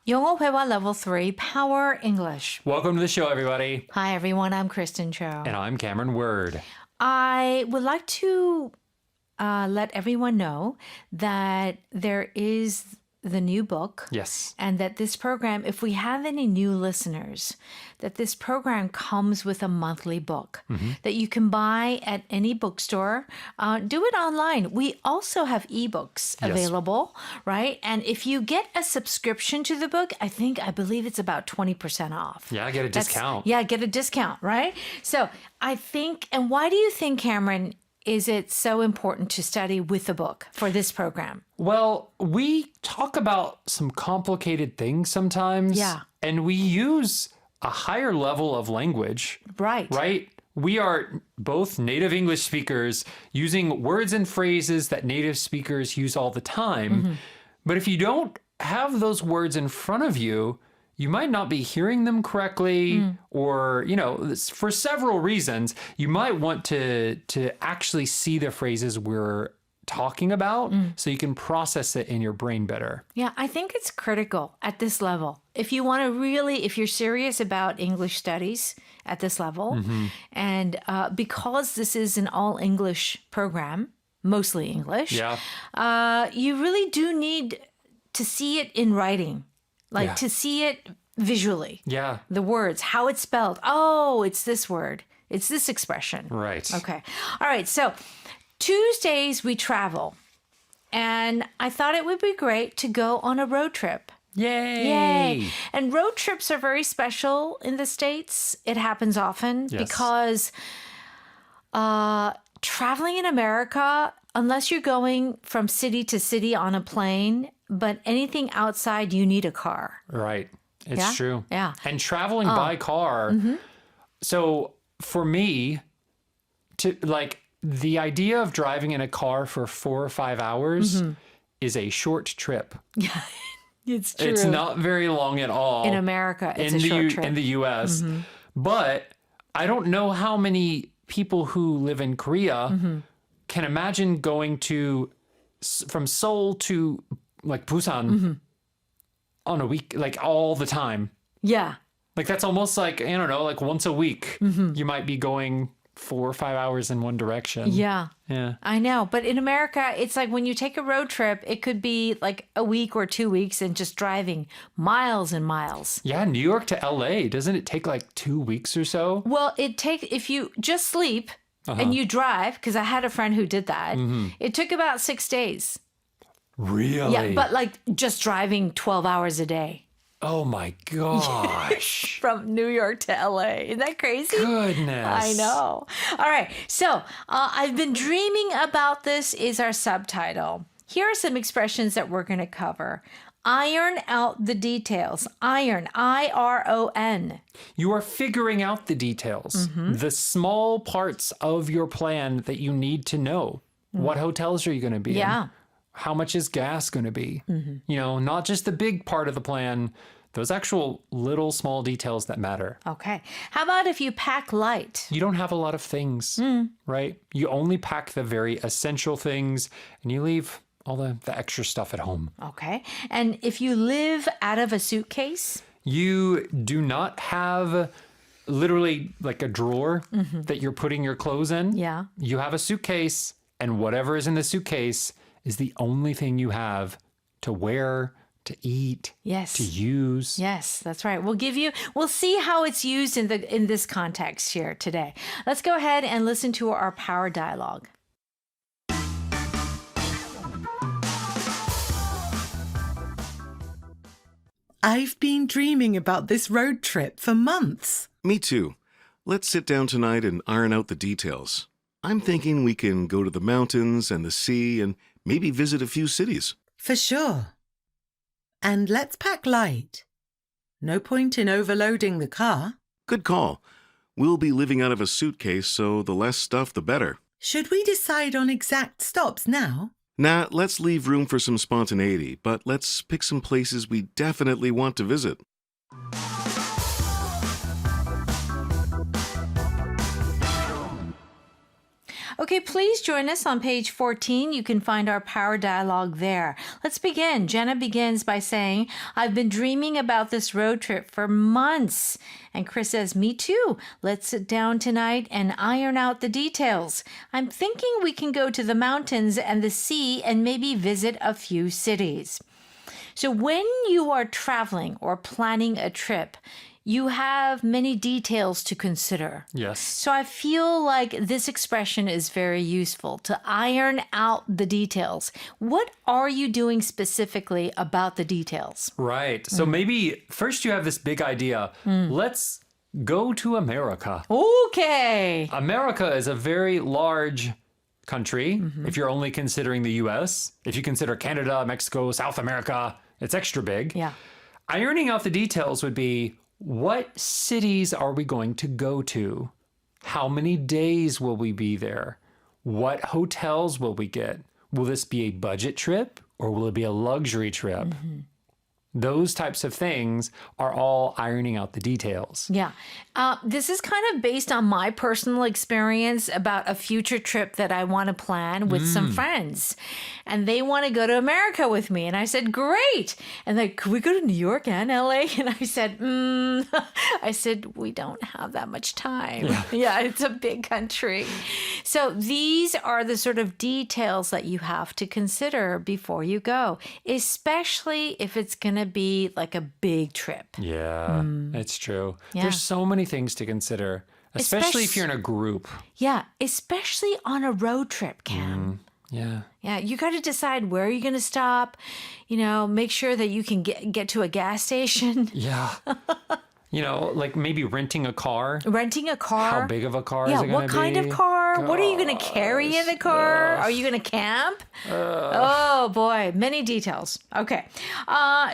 영어 회화 Level 3 Power English. Welcome to the show, everybody. Hi, everyone. I'm Kristen Cho. And I'm Cameron Word. I would like to let everyone know that there is the new book. Yes. And that this program, if we have any new listeners, that this program comes with a monthly book that you can buy at any bookstore. Do it online. We also have ebooks available, right? And if you get a subscription to the book, I believe it's about 20% off. Yeah, get a discount. Yeah, get a discount, right? So I think, and why do you think, Cameron, is it so important to study with a book for this program? Well, we talk about some complicated things sometimes. Yeah. And we use a higher level of language. Right. Right? We are both native English speakers using words and phrases that native speakers use all the time. But if you don't have those words in front of you, you might not be hearing them correctly, or, for several reasons, you might want to actually see the phrases we're talking about so you can process it in your brain better. Yeah, I think it's critical at this level. If you want to really, if you're serious about English studies at this level, and because this is an all English program, mostly English, you really do need to see it in writing. To see it visually. Yeah. The words, how it's spelled. Oh, it's this word. It's this expression. Right. Okay. All right. So Tuesdays we travel. And I thought it would be great to go on a road trip. Yay! And road trips are very special in the States. It happens often because traveling in America, unless you're going from city to city on a plane, but anything outside, you need a car. Right. It's true. Yeah. And traveling by car. So for me, the idea of driving in a car for 4 or 5 hours is a short trip. Yeah, it's true. It's not very long at all. In America, it's a short trip. In the U.S. But I don't know how many people who live in Korea can imagine going from Seoul to Busan on a week, all the time. Yeah. That's almost once a week, you might be going 4 or 5 hours in one direction. Yeah. Yeah. I know. But in America, it's like when you take a road trip, it could be like a week or 2 weeks and just driving miles and miles. Yeah. New York to LA, doesn't it take 2 weeks or so? Well, if you just sleep and you drive, because I had a friend who did that, it took about 6 days. Really? Yeah, but just driving 12 hours a day. Oh my gosh. From New York to LA. Isn't that crazy? Goodness. I know. All right. So I've been dreaming about this is our subtitle. Here are some expressions that we're going to cover. Iron out the details. Iron, I-R-O-N. You are figuring out the details, the small parts of your plan that you need to know. What hotels are you going to be in? How much is gas going to be? Not just the big part of the plan, those actual little small details that matter. Okay. How about if you pack light? You don't have a lot of things, right? You only pack the very essential things and you leave all the extra stuff at home. Okay. And if you live out of a suitcase? You do not have literally a drawer that you're putting your clothes in. Yeah. You have a suitcase, and whatever is in the suitcase is the only thing you have to wear, to eat, to use. Yes, that's right. We'll see how it's used in this context here today. Let's go ahead and listen to our power dialogue. I've been dreaming about this road trip for months. Me too. Let's sit down tonight and iron out the details. I'm thinking we can go to the mountains and the sea and maybe visit a few cities. For sure. And let's pack light. No point in overloading the car. Good call. We'll be living out of a suitcase, so the less stuff, the better. Should we decide on exact stops now? Nah, let's leave room for some spontaneity, but let's pick some places we definitely want to visit. Okay, please join us on page 14. You can find our power dialogue there. Let's begin. Jenna begins by saying, I've been dreaming about this road trip for months. And Chris says, me too. Let's sit down tonight and iron out the details. I'm thinking we can go to the mountains and the sea and maybe visit a few cities. So when you are traveling or planning a trip, you have many details to consider. Yes. So I feel like this expression is very useful to iron out the details. What are you doing specifically about the details? Right. So maybe first you have this big idea. Let's go to America. Okay. America is a very large country if you're only considering the US. If you consider Canada, Mexico, South America, it's extra big. Yeah. Ironing out the details would be, what cities are we going to go to? How many days will we be there? What hotels will we get? Will this be a budget trip or will it be a luxury trip? Those types of things are all ironing out the details. Yeah. This is kind of based on my personal experience about a future trip that I want to plan with some friends. And they want to go to America with me. And I said, great. And like, could we go to New York and LA? And I said, I said, we don't have that much time. Yeah, it's a big country. So these are the sort of details that you have to consider before you go, especially if it's going to be like a big trip. Yeah, it's true. Yeah. There's so many things to consider, especially if you're in a group. Yeah, especially on a road trip, Cam. Yeah. Yeah, you got to decide where you're going to stop, make sure that you can get to a gas station. Yeah. Like maybe renting a car. Renting a car. How big of a car is Yeah, it going to be? what kind of car? What are you going to carry in the car? Are you going to camp? Oh, boy. Many details. Okay.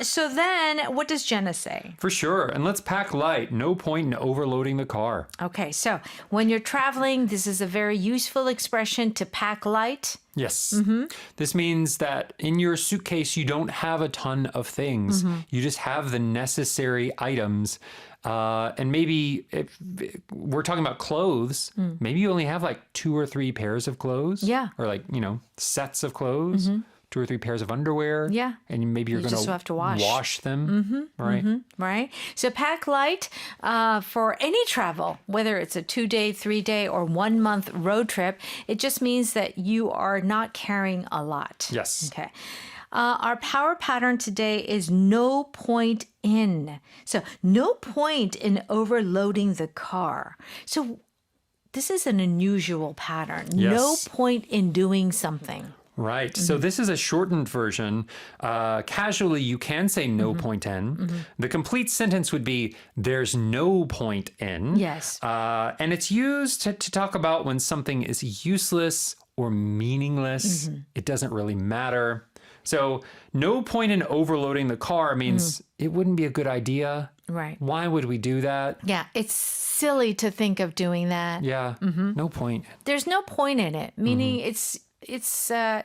So then what does Jenna say? For sure. And let's pack light. No point in overloading the car. Okay. So when you're traveling, this is a very useful expression to pack light. Yes. This means that in your suitcase, you don't have a ton of things. You just have the necessary items. And maybe if we're talking about clothes, maybe you only have like 2 or 3 pairs of clothes. Yeah. Or like, sets of clothes, 2 or 3 pairs of underwear. Yeah. And maybe you're You going just have to wash. them. Right. Right? So pack light for any travel, whether it's a 2-day, 3-day, or 1-month road trip. It just means that you are not carrying a lot. Yes. Okay. Our power pattern today is no point in. So no point in overloading the car. So this is an unusual pattern. Yes. No point in doing something. Right. So this is a shortened version. Casually, you can say no point in. The complete sentence would be, there's no point in. Yes. And it's used to talk about when something is useless or meaningless. It doesn't really matter. So no point in overloading the car means it wouldn't be a good idea. Right. Why would we do that? Yeah, it's silly to think of doing that. Yeah. No point. There's no point in it, meaning it's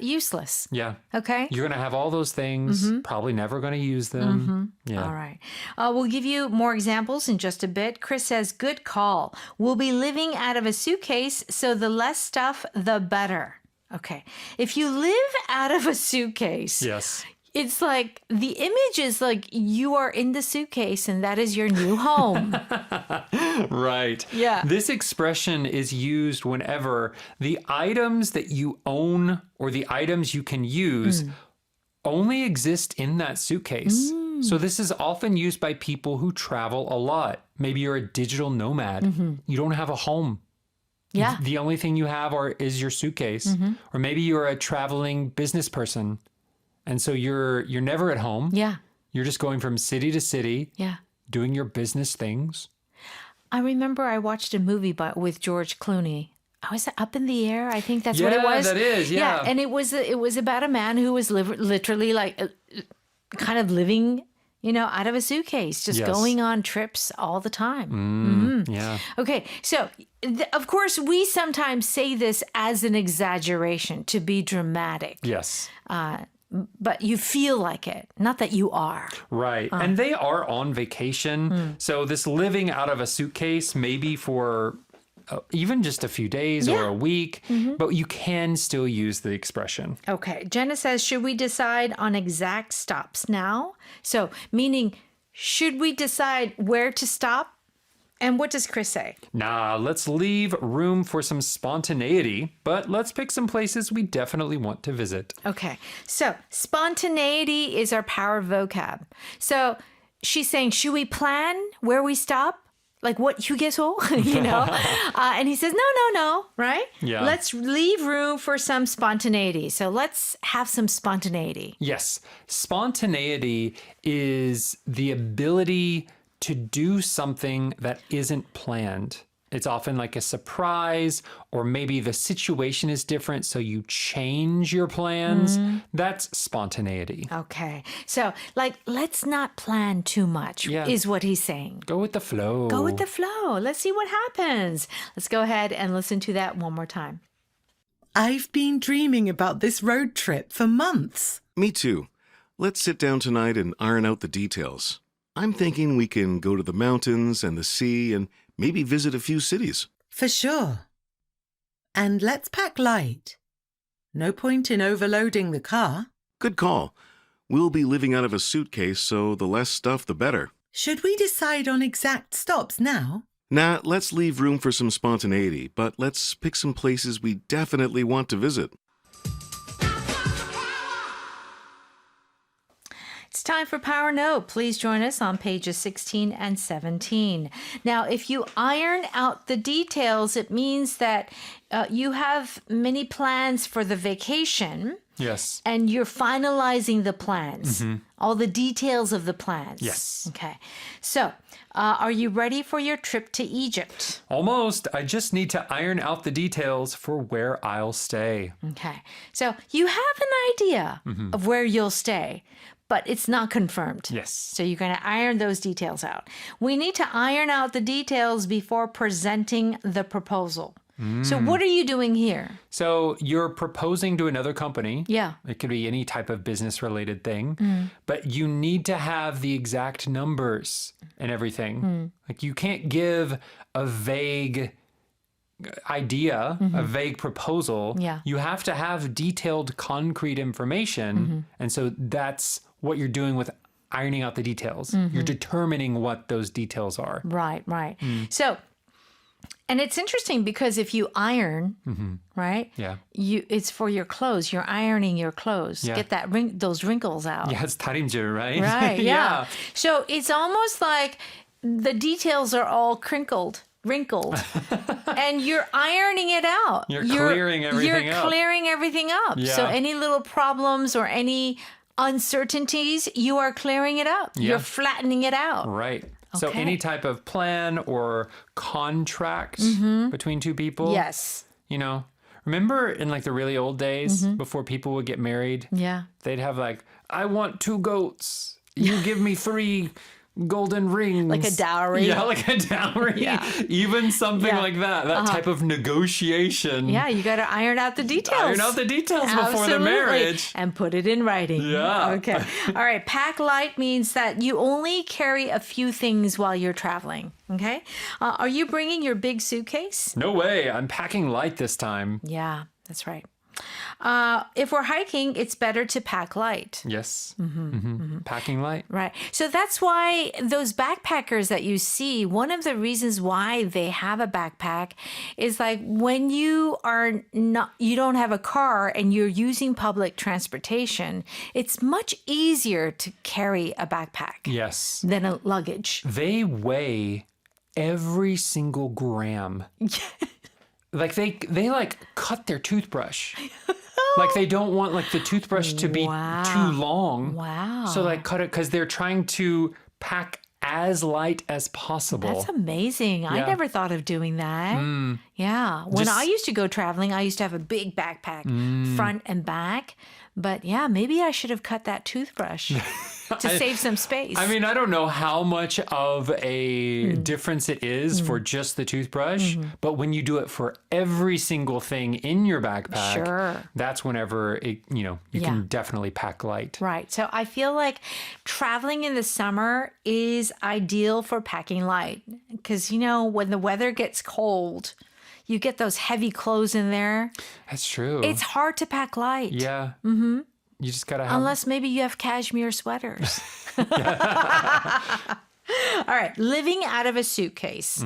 useless. Yeah. Okay? You're going to have all those things, probably never going to use them. Yeah. All right. We'll give you more examples in just a bit. Chris says, good call. We'll be living out of a suitcase, so the less stuff, the better. Okay. If you live out of a suitcase, Yes. it's like the image is like you are in the suitcase and that is your new home. Right. Yeah. This expression is used whenever the items that you own or the items you can use only exist in that suitcase. So this is often used by people who travel a lot. Maybe you're a digital nomad. You don't have a home. Yeah. The only thing you have is your suitcase. Or maybe you're a traveling business person. And so you're never at home. Yeah. You're just going from city to city, Yeah. doing your business things. I remember I watched a movie with George Clooney. Was it Up in the Air? I think that's what it was. Yeah, that is. Yeah. And it was about a man who was literally like kind of living, out of a suitcase, just Yes. going on trips all the time. Yeah. Okay, so of course we sometimes say this as an exaggeration to be dramatic, Yes. but you feel like it, not that you are. Right. And they are on vacation. So this living out of a suitcase, maybe for even just a few days or a week, but you can still use the expression. Okay. Jenna says, should we decide on exact stops now? So, meaning, should we decide where to stop? And what does Chris say? Nah, let's leave room for some spontaneity, but let's pick some places we definitely want to visit. Okay. So, spontaneity is our power vocab. So, she's saying, should we plan where we stop? Like what 휴게소, and he says, no, right? Yeah. Let's leave room for some spontaneity. So let's have some spontaneity. Yes, spontaneity is the ability to do something that isn't planned. It's often like a surprise, or maybe the situation is different, so you change your plans. That's spontaneity. Okay. So, like, let's not plan too much, is what he's saying. Go with the flow. Go with the flow. Let's see what happens. Let's go ahead and listen to that one more time. I've been dreaming about this road trip for months. Me too. Let's sit down tonight and iron out the details. I'm thinking we can go to the mountains and the sea and maybe visit a few cities. For sure. And let's pack light. No point in overloading the car. Good call. We'll be living out of a suitcase, so the less stuff, the better. Should we decide on exact stops now? Nah, let's leave room for some spontaneity, but let's pick some places we definitely want to visit. It's time for Power Note. Please join us on pages 16 and 17. Now, if you iron out the details, it means that you have many plans for the vacation. Yes. And you're finalizing the plans, all the details of the plans. Yes. Okay. So, are you ready for your trip to Egypt? Almost. I just need to iron out the details for where I'll stay. Okay. So, you have an idea of where you'll stay, but it's not confirmed. Yes. So you're going to iron those details out. We need to iron out the details before presenting the proposal. So what are you doing here? So you're proposing to another company. Yeah. It could be any type of business related thing, but you need to have the exact numbers and everything. Like you can't give a vague idea, a vague proposal. Yeah. You have to have detailed, concrete information. And so that's what you're doing with ironing out the details. You're determining what those details are. Right. So, and it's interesting because if you iron, right? Yeah. It's for your clothes. You're ironing your clothes. Yeah. Get those wrinkles out. Yeah, it's 다림질, right? Right. Yeah. So it's almost like the details are all wrinkled, and you're ironing it out. You're clearing everything up. You're clearing everything up. Yeah. So any little problems or any uncertainties, you are clearing it up. Yeah. You're flattening it out. Right. So Okay. any type of plan or contract between two people. Yes. Remember in like the really old days before people would get married, Yeah. they'd have like, I want 2 goats. You give me 3 golden rings. Like a dowry. Yeah, like a dowry. Yeah. Even something Yeah. like that. That type of negotiation. Yeah, you got to iron out the details. Iron out the details before the Absolutely. marriage. And put it in writing. Yeah. Okay. All right. Pack light means that you only carry a few things while you're traveling. Okay. Are you bringing your big suitcase? No way. I'm packing light this time. Yeah, that's right. If we're hiking, it's better to pack light. Yes. Packing light. Right. So that's why those backpackers that you see, one of the reasons why they have a backpack is like when you don't have a car and you're using public transportation, it's much easier to carry a backpack Yes. than a luggage. They weigh every single gram. Like they like cut their toothbrush. Like they don't want like the toothbrush to be too long. Wow. So like cut it because they're trying to pack as light as possible. That's amazing. I Yeah. never thought of doing that. Yeah. When I used to go traveling, I used to have a big backpack, front and back. But yeah, maybe I should have cut that toothbrush to save some space. I mean, I don't know how much of a difference it is for just the toothbrush, but when you do it for every single thing in your backpack, Sure. that's whenever you can definitely pack light. Right. So I feel like traveling in the summer is ideal for packing light because, when the weather gets cold, you get those heavy clothes in there. That's true. It's hard to pack light. Yeah. Mm-hmm. You just got to have... Unless maybe you have cashmere sweaters. All right. Living out of a suitcase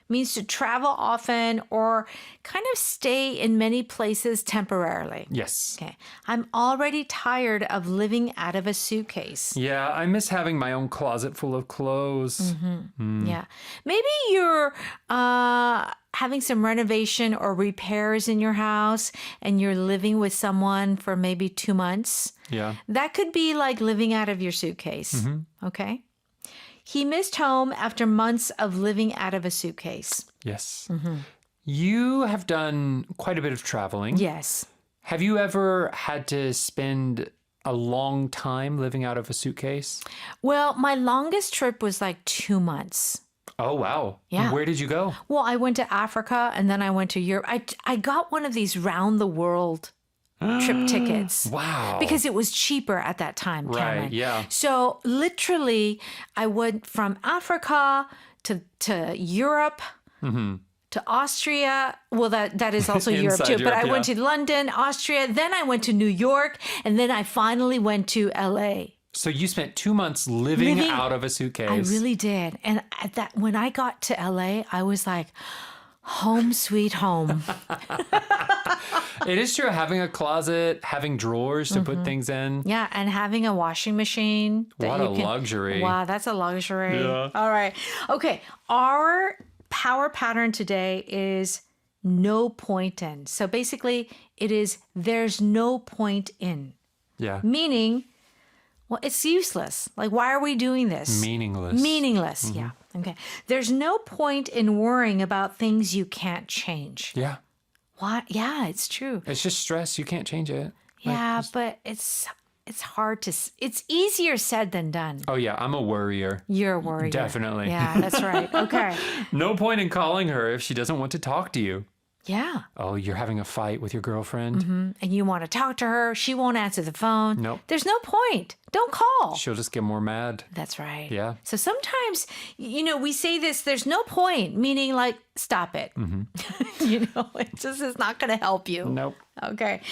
means to travel often or kind of stay in many places temporarily. Yes. Okay. I'm already tired of living out of a suitcase. Yeah, I miss having my own closet full of clothes. Yeah. Maybe you're having some renovation or repairs in your house and you're living with someone for maybe 2 months. Yeah. That could be like living out of your suitcase. Okay. He missed home after months of living out of a suitcase. Yes. You have done quite a bit of traveling. Yes. Have you ever had to spend a long time living out of a suitcase? Well, my longest trip was like 2 months. Oh, wow. Yeah. Where did you go? Well, I went to Africa and then I went to Europe. I got one of these round the world trip tickets. Wow. Because it was cheaper at that time, Cameron. Right, yeah. So literally, I went from Africa to Europe, to Austria. Well, that is also Europe Inside too. But I Europe, went yeah. to London, Austria. Then I went to New York. And then I finally went to LA. So you spent 2 months living out of a suitcase. I really did. And when I got to LA, I was like, home sweet home. It is true. Having a closet, having drawers to put things in. Yeah, and having a washing machine. What a luxury. Wow, that's a luxury. Yeah. All right. Okay. Our power pattern today is no point in. So basically, it is there's no point in. Yeah. Meaning, well, it's useless. Like, why are we doing this? Meaningless. Meaningless. Yeah. Okay. There's no point in worrying about things you can't change. Yeah. What? Yeah, it's true. It's just stress. You can't change it. Yeah, but it's hard to. It's easier said than done. Oh, yeah. I'm a worrier. You're a worrier. Definitely. Yeah, that's right. Okay. No point in calling her if she doesn't want to talk to you. Yeah. Oh, you're having a fight with your girlfriend? And you want to talk to her. She won't answer the phone. Nope. There's no point. Don't call. She'll just get more mad. That's right. Yeah. So sometimes, we say this, there's no point, meaning like, stop it. It just is not going to help you. Nope. Okay.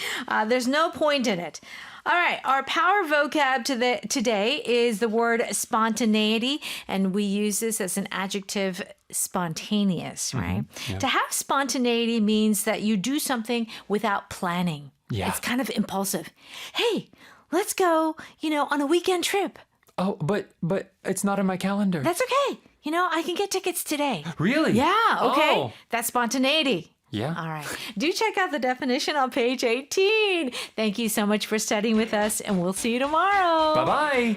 There's no point in it. All right. Our power vocab today is the word spontaneity, and we use this as an adjective, spontaneous, right? Yeah. To have spontaneity means that you do something without planning. Yeah. It's kind of impulsive. Hey, let's go, on a weekend trip. Oh, but it's not in my calendar. That's okay. I can get tickets today. Really? Yeah, okay. Oh. That's spontaneity. Yeah. All right. Do check out the definition on page 18. Thank you so much for studying with us, and we'll see you tomorrow. Bye-bye.